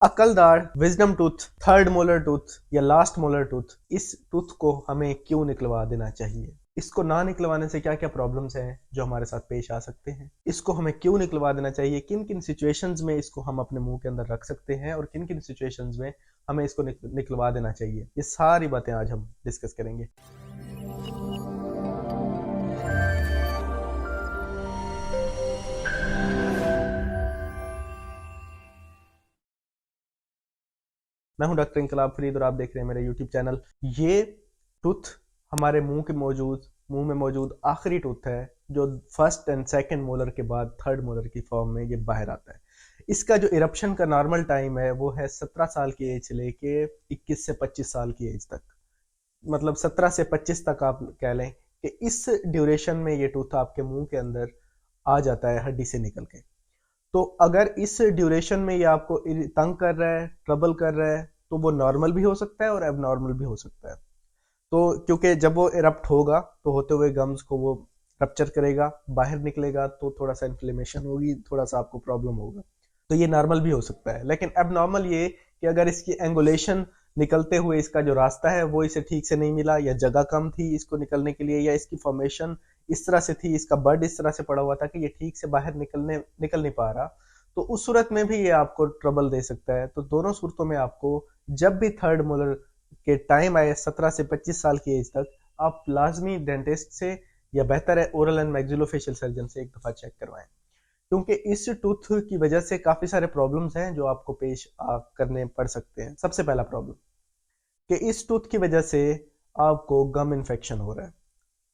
अकलदार wisdom tooth, third molar tooth या last molar tooth, इस tooth को हमें क्यों निकलवा देना चाहिए? इसको ना निकलवाने से क्या क्या प्रॉब्लम्स हैं जो हमारे साथ पेश आ सकते हैं? इसको हमें क्यों निकलवा देना चाहिए? किन किन सिचुएशंस में इसको हम अपने मुंह के अंदर रख सकते हैं और किन किन सिचुएशंस में हमें इसको निकलवा देना चाहिए? ये सारी बातें आज हम डिस्कस करेंगे। मैं हूं डॉक्टर इनकलाब फरीद और आप देख रहे हैं मेरा यूट्यूब चैनल। ये टूथ हमारे मुंह में मौजूद आखिरी टूथ है जो फर्स्ट एंड सेकंड मोलर के बाद थर्ड मोलर की फॉर्म में ये बाहर आता है। इसका जो इरप्शन का नॉर्मल टाइम है वो है 17 साल की एज से लेके 21 से 25 साल की एज तक, मतलब 17 से 25 तक आप कह लें कि इस ड्यूरेशन में ये टूथ आपके मुंह के अंदर आ जाता है हड्डी से निकल के। तो अगर इस ड्यूरेशन में ये आपको तंग कर रहा है, ट्रबल कर रहा है, तो वो नॉर्मल भी हो सकता है और एबनॉर्मल भी हो सकता है। तो क्योंकि जब वो इरप्ट होगा तो होते हुए गम्स को वो रप्चर करेगा, बाहर निकलेगा, तो थोड़ा सा इन्फ्लेमेशन होगी, थोड़ा सा आपको प्रॉब्लम होगा। तो ये नॉर्मल भी हो सकता है। लेकिन एबनॉर्मल ये कि अगर इसकी एंगुलेशन निकलते हुए इसका जो रास्ता है वो इसे ठीक से नहीं मिला, या जगह कम थी इसको निकलने के लिए, या इसकी फॉर्मेशन इस तरह से थी, इसका बड इस तरह से पड़ा हुआ था कि ये ठीक से बाहर निकल नहीं पा रहा, तो उस सूरत में भी ये आपको ट्रबल दे सकता है। तो दोनों सूरतों में आपको जब भी थर्ड मोलर के टाइम आए 17 से 25 साल की एज तक, आप लाजमी डेंटिस्ट से या बेहतर है ओरल एंड मैक्सिलोफेशियल सर्जन से एक दफा चेक करवाएं, क्योंकि इस टूथ की वजह से काफी सारे प्रॉब्लम्स हैं जो आपको पेश करने पड़ सकते हैं। सबसे पहला प्रॉब्लम कि इस टूथ की वजह से आपको गम इन्फेक्शन हो रहा है।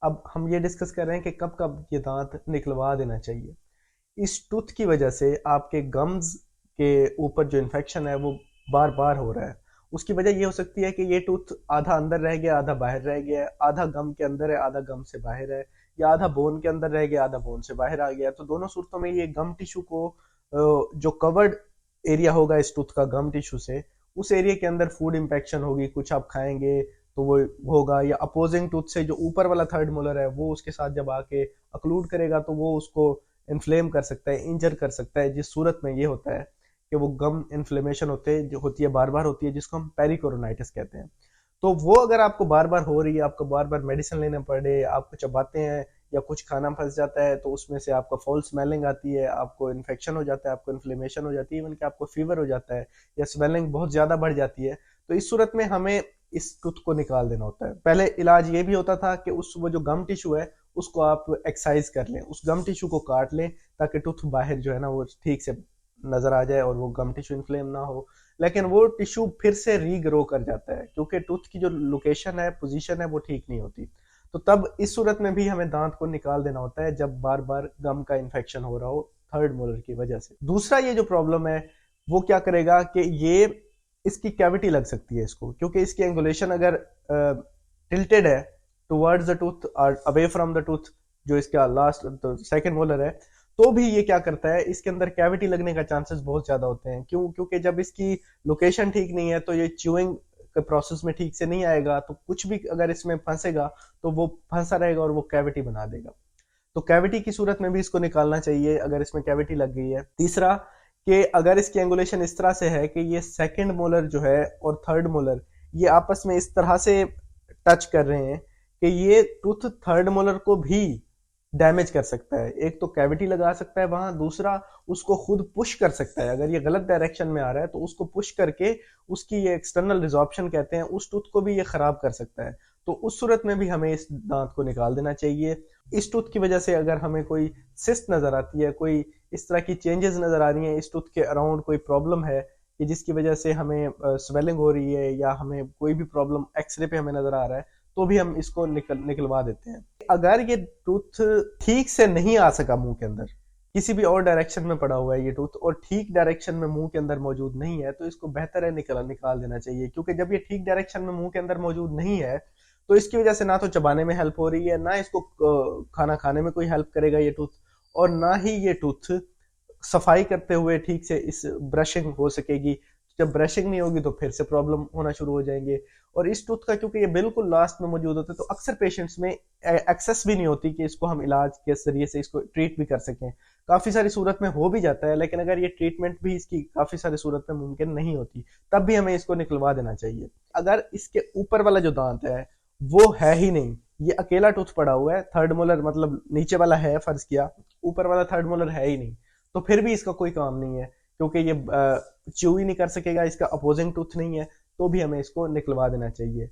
अब हम ये डिस्कस कर रहे हैं कि कब कब ये दांत निकलवा देना चाहिए। इस टूथ की वजह से आपके गम्स के ऊपर जो इन्फेक्शन है वो बार बार हो रहा है। उसकी वजह ये हो सकती है कि ये टूथ आधा अंदर रह गया, आधा बाहर रह गया, आधा गम के अंदर है, आधा गम से बाहर है, या आधा बोन के अंदर रह गया, आधा बोन से बाहर आ गया। तो दोनों सूरतों में ये गम टिश्यू को जो कवर्ड एरिया होगा इस टूथ का गम टिश्यू से, उस एरिया के अंदर फूड इंफेक्शन होगी, कुछ आप खाएंगे तो वो होगा, या अपोजिंग टूथ से जो ऊपर वाला थर्ड मोलर है वो उसके साथ जब आके अक्लूड करेगा तो वो उसको इन्फ्लेम कर सकता है, इंजर कर सकता है, जिस सूरत में ये होता है कि वो गम इन्फ्लेमेशन होती है, बार बार होती है, जिसको हम पेरिकोरोनाइटिस कहते हैं। तो वो अगर आपको बार बार हो रही है, आपको बार बार मेडिसिन लेना पड़े, आपको चबाते हैं या कुछ खाना फंस जाता है तो उसमें से आपको फॉल स्मेलिंग आती है, आपको इन्फेक्शन हो जाता है, आपको इन्फ्लेमेशन हो जाती है, इवन कि आपको फीवर हो जाता है या स्वेलिंग बहुत ज्यादा बढ़ जाती है, तो इस सूरत में हमें इस टूथ को निकाल देना होता है। पहले इलाज ये भी होता था कि वो जो गम टिश्यू है उसको आप एक्सरसाइज कर लें, उस गम टिश्यू को काट लें ताकि टूथ बाहर जो है ना वो ठीक से नजर आ जाए और वो गम टिश्यू इन्फ्लेम ना हो। लेकिन वो टिश्यू फिर से रीग्रो कर जाता है क्योंकि टूथ की जो लोकेशन है, पोजीशन है, वो ठीक नहीं होती। तो तब इस सूरत में भी हमें दांत को निकाल देना होता है जब बार बार गम का इन्फेक्शन हो रहा हो थर्ड मोलर की वजह से। दूसरा ये जो प्रॉब्लम है वो क्या करेगा कि ये इसकी कैविटी लग सकती है इसको, क्योंकि इसकी एंगुलेशन अगर टिल्टेड है टुवर्ड्स द टूथ और अवे फ्रॉम द टूथ, जो इसका लास्ट सेकंड मोलर है, तो भी ये क्या करता है, इसके अंदर कैविटी लगने का चांसेस बहुत ज्यादा होते हैं। क्यों? क्योंकि जब इसकी लोकेशन ठीक नहीं है तो ये च्यूइंग के प्रोसेस में ठीक से नहीं आएगा, तो कुछ भी अगर इसमें फंसेगा तो वो फंसा रहेगा और वो कैविटी बना देगा। तो कैविटी की सूरत में भी इसको निकालना चाहिए अगर इसमें कैविटी लग गई है। तीसरा कि अगर इसकी एंगुलेशन इस तरह से है कि ये सेकंड मोलर जो है और थर्ड मोलर ये आपस में इस तरह से टच कर रहे हैं कि ये टूथ थर्ड मोलर को भी डैमेज कर सकता है। एक तो कैविटी लगा सकता है वहां, दूसरा उसको खुद पुश कर सकता है। अगर ये गलत डायरेक्शन में आ रहा है तो उसको पुश करके उसकी ये एक्सटर्नल रिजॉर्प्शन कहते हैं, उस टूथ को भी ये खराब कर सकता है। तो उस सूरत में भी हमें इस दांत को निकाल देना चाहिए। इस टूथ की वजह से अगर हमें कोई सिस्ट नजर आती है, कोई इस तरह की चेंजेस नजर आ रही हैं, इस टूथ के अराउंड कोई प्रॉब्लम है कि जिसकी वजह से हमें स्वेलिंग हो रही है या हमें कोई भी प्रॉब्लम एक्सरे पे हमें नजर आ रहा है, तो भी हम इसको निकलवा देते हैं। अगर ये टूथ ठीक से नहीं आ सका मुंह के अंदर, किसी भी और डायरेक्शन में पड़ा हुआ है ये टूथ और ठीक डायरेक्शन में मुंह के अंदर मौजूद नहीं है, तो इसको बेहतर है निकाल देना चाहिए। क्योंकि जब ये ठीक डायरेक्शन में मुंह के अंदर मौजूद नहीं है तो इसकी वजह से ना तो चबाने में हेल्प हो रही है, ना इसको खाना खाने में कोई हेल्प करेगा ये टूथ, और ना ही ये टूथ सफाई करते हुए ठीक से इस ब्रशिंग हो सकेगी, जब ब्रशिंग नहीं होगी तो फिर से प्रॉब्लम होना शुरू हो जाएंगे। और इस टूथ का क्योंकि ये बिल्कुल लास्ट में मौजूद होता है तो अक्सर पेशेंट्स में एक्सेस भी नहीं होती कि इसको हम इलाज के जरिए से इसको ट्रीट भी कर सकें। काफ़ी सारी सूरत में हो भी जाता है, लेकिन अगर ये ट्रीटमेंट भी इसकी काफ़ी सारी सूरत में मुमकिन नहीं होती तब भी हमें इसको निकलवा देना चाहिए। अगर इसके ऊपर वाला जो दांत है वो है ही नहीं, ये अकेला टूथ पड़ा हुआ है, थर्ड मोलर मतलब नीचे वाला है फर्ज किया, ऊपर वाला थर्ड मोलर है ही नहीं, तो फिर भी इसका कोई काम नहीं है क्योंकि ये च्यू ही नहीं कर सकेगा, इसका अपोजिंग टूथ नहीं है, तो भी हमें इसको निकलवा देना चाहिए।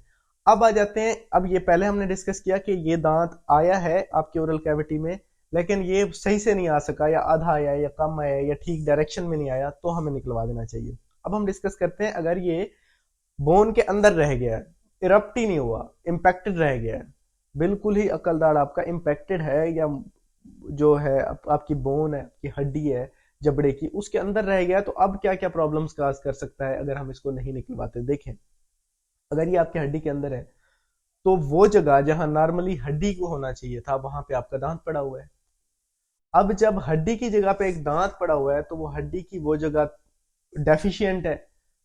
अब आ जाते हैं, अब ये पहले हमने डिस्कस किया कि ये दांत आया है आपके ओरल कैविटी में, लेकिन ये सही से नहीं आ सका, या आधा आया या कम आया या ठीक डायरेक्शन में नहीं आया, तो हमें निकलवा देना चाहिए। अब हम डिस्कस करते हैं, अगर ये बोन के अंदर रह गया है, इरप्ट ही नहीं हुआ, इम्पैक्टेड रह गया है, बिल्कुल ही अकलदाड़ आपका इम्पैक्टेड है, या जो है आपकी बोन है, आपकी हड्डी है जबड़े की, उसके अंदर रह गया, तो अब क्या क्या प्रॉब्लम्स काज कर सकता है अगर हम इसको नहीं निकलवाते। देखें, अगर ये आपकी हड्डी के अंदर है तो वो जगह जहां नॉर्मली हड्डी को होना चाहिए था वहां पे आपका दांत पड़ा हुआ है। अब जब हड्डी की जगह पे एक दांत पड़ा हुआ है तो वो हड्डी की वो जगह डेफिशिएंट है,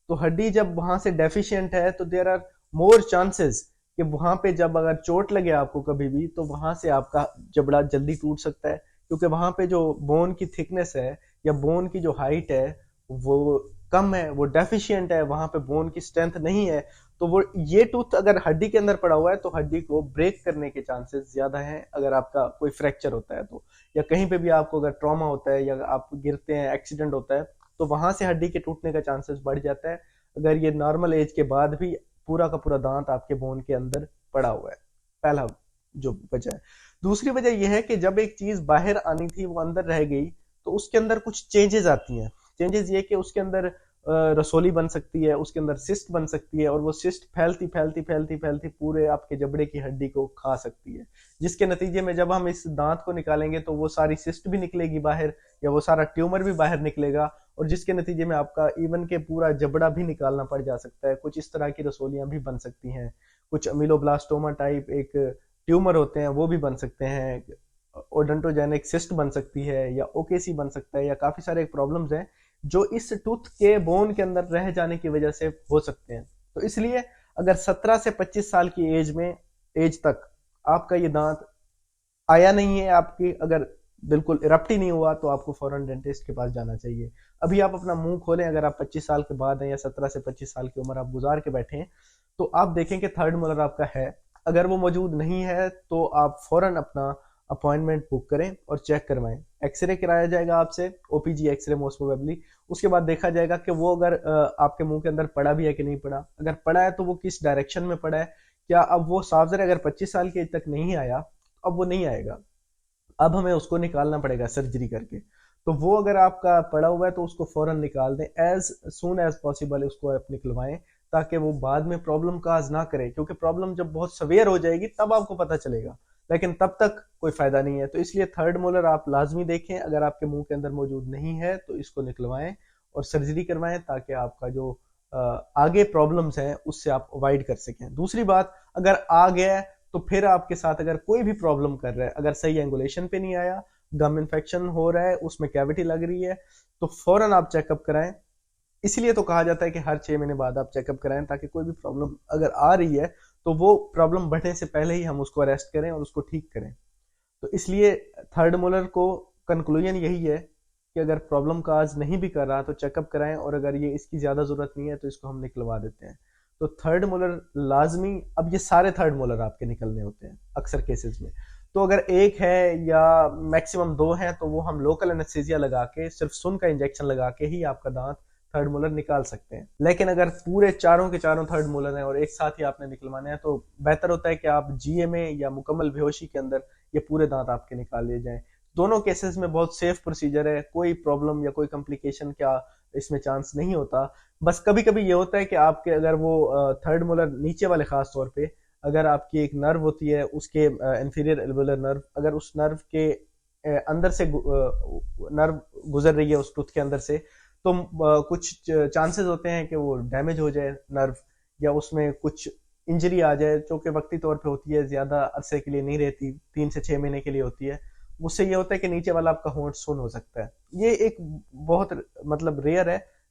तो हड्डी जब वहां से डेफिशिएंट है तो देयर आर मोर चांसेस कि वहां पे जब अगर चोट लगे आपको कभी भी तो वहां से आपका जबड़ा जल्दी टूट सकता है, क्योंकि वहां पे जो बोन की थिकनेस है या बोन की जो हाइट है वो कम है, वो डेफिशिएंट है, वहां पे बोन की स्ट्रेंथ नहीं है, तो वो ये टूथ अगर हड्डी के अंदर पड़ा हुआ है तो हड्डी को ब्रेक करने के चांसेस ज्यादा हैं अगर आपका कोई फ्रैक्चर होता है तो, या कहीं पे भी आपको अगर ट्रॉमा होता है या आप गिरते हैं, एक्सीडेंट होता है, तो वहां से हड्डी के टूटने का चांसेस बढ़ जाता है अगर ये नॉर्मल एज के बाद भी पूरा का पूरा दांत आपके बोन के अंदर पड़ा हुआ है। पहला जो वजह है। दूसरी वजह यह है कि जब एक चीज बाहर आनी थी वो अंदर रह गई तो उसके अंदर कुछ चेंजेस आती हैं। चेंजेस ये कि उसके अंदर रसोली बन सकती है, उसके अंदर सिस्ट बन सकती है, और वो सिस्ट फैलती फैलती फैलती फैलती पूरे आपके जबड़े की हड्डी को खा सकती है, जिसके नतीजे में जब हम इस दांत को निकालेंगे तो वो सारी सिस्ट भी निकलेगी बाहर, या वो सारा ट्यूमर भी बाहर निकलेगा, और जिसके नतीजे में आपका इवन के पूरा जबड़ा भी निकालना पड़ जा सकता है। कुछ इस तरह की रसोलियां भी बन सकती हैं, कुछ अमीलोब्लास्टोमा टाइप एक ट्यूमर होते हैं वो भी बन सकते हैं, ओडोंटोजेनिक सिस्ट बन सकती है, या ओकेसी बन सकता है, या काफी सारे प्रॉब्लम्स हैं जो इस टूथ के बोन के अंदर रह जाने की वजह से हो सकते हैं। तो इसलिए अगर 17 से 25 साल की एज तक आपका ये दांत आया नहीं है, आपकी अगर बिल्कुल इरप्ट ही नहीं हुआ, तो आपको फौरन डेंटिस्ट के पास जाना चाहिए। अभी आप अपना मुंह खोलें, अगर आप 25 साल के बाद हैं या 17 से 25 साल की उम्र आप गुजार के बैठे हैं, तो आप देखें कि थर्ड मोलर आपका है। अगर वो मौजूद नहीं है तो आप फौरन अपना अपॉइंटमेंट बुक करें और चेक करवाएं। एक्सरे कराया जाएगा आपसे, ओपीजी एक्सरे मोस्ट प्रोबेबली। उसके बाद देखा जाएगा कि वो अगर आपके मुंह के अंदर पड़ा भी है कि नहीं पड़ा। अगर पड़ा है तो वो किस डायरेक्शन में पड़ा है, क्या अब वो साफ ज़रा अगर 25 साल की एज तक नहीं आया, अब वो नहीं आएगा, अब हमें उसको निकालना पड़ेगा सर्जरी करके। तो वो अगर आपका पड़ा हुआ है तो उसको फौरन निकाल दें, एज सून एज पॉसिबल उसको आप निकलवाएं, ताकि वो बाद में प्रॉब्लम काज ना करे, क्योंकि प्रॉब्लम जब बहुत सवेयर हो जाएगी तब आपको पता चलेगा, लेकिन तब तक कोई फायदा नहीं है। तो इसलिए थर्ड मोलर आप लाजमी देखें, अगर आपके मुंह के अंदर मौजूद नहीं है तो इसको निकलवाएं और सर्जरी करवाएं, ताकि आपका जो आगे प्रॉब्लम्स हैं उससे आप अवॉइड कर सकें। दूसरी बात, अगर आ गया है तो फिर आपके साथ अगर कोई भी प्रॉब्लम कर रहा है, अगर सही एंगुलेशन पे नहीं आया, गम इन्फेक्शन हो रहा है, उसमें कैविटी लग रही है, तो फौरन आप चेकअप कराएं। इसलिए तो कहा जाता है कि हर 6 महीने बाद आप चेकअप कराएं, ताकि कोई भी प्रॉब्लम अगर आ रही है तो वो प्रॉब्लम बढ़ने से पहले ही हम उसको अरेस्ट करें और उसको ठीक करें। तो इसलिए थर्ड मोलर को कंक्लूजन यही है कि अगर प्रॉब्लम काज नहीं भी कर रहा तो चेकअप कराएं, और अगर ये इसकी ज़्यादा ज़रूरत नहीं है तो इसको हम निकलवा देते हैं। तो थर्ड मोलर लाजमी, अब ये सारे थर्ड मोलर आपके निकलने होते हैं अक्सर केसेस में। तो अगर एक है या मैक्सिमम 2 हैं तो वो हम लोकल एनेस्थीसिया लगा के, सिर्फ सुन का इंजेक्शन लगा के ही आपका दांत थर्ड मोलर निकाल सकते हैं। लेकिन अगर पूरे चारों के चारों थर्ड मोलर हैं और एक साथ ही आपने निकलवाने हैं तो बेहतर होता है कि आप जीएमए या मुकम्मल बेहोशी के अंदर ये पूरे दांत आपके निकाल लिए जाएं। दोनों केसेस में बहुत सेफ प्रोसीजर है, कोई प्रॉब्लम या कोई कॉम्प्लिकेशन क्या इसमें चांस नहीं होता। बस कभी कभी ये होता है कि आपके अगर वो थर्ड मोलर नीचे वाले खास तौर पे, अगर आपकी एक नर्व होती है उसके इंफीरियर एल्वुलर नर्व, अगर उस नर्व के अंदर से नर्व गुजर रही है उस टूथ के अंदर से, तो कुछ चांसेस होते हैं कि वो डैमेज हो जाए नर्व, या उसमें कुछ इंजरी आ जाए जो कि वक्ती तौर पे होती है, ज़्यादा अरसे के लिए नहीं रहती, 3 से 6 महीने के लिए होती है। उससे ये होता है कि नीचे वाला आपका होंठ सुन हो सकता है। ये एक बहुत मतलब रेयर है,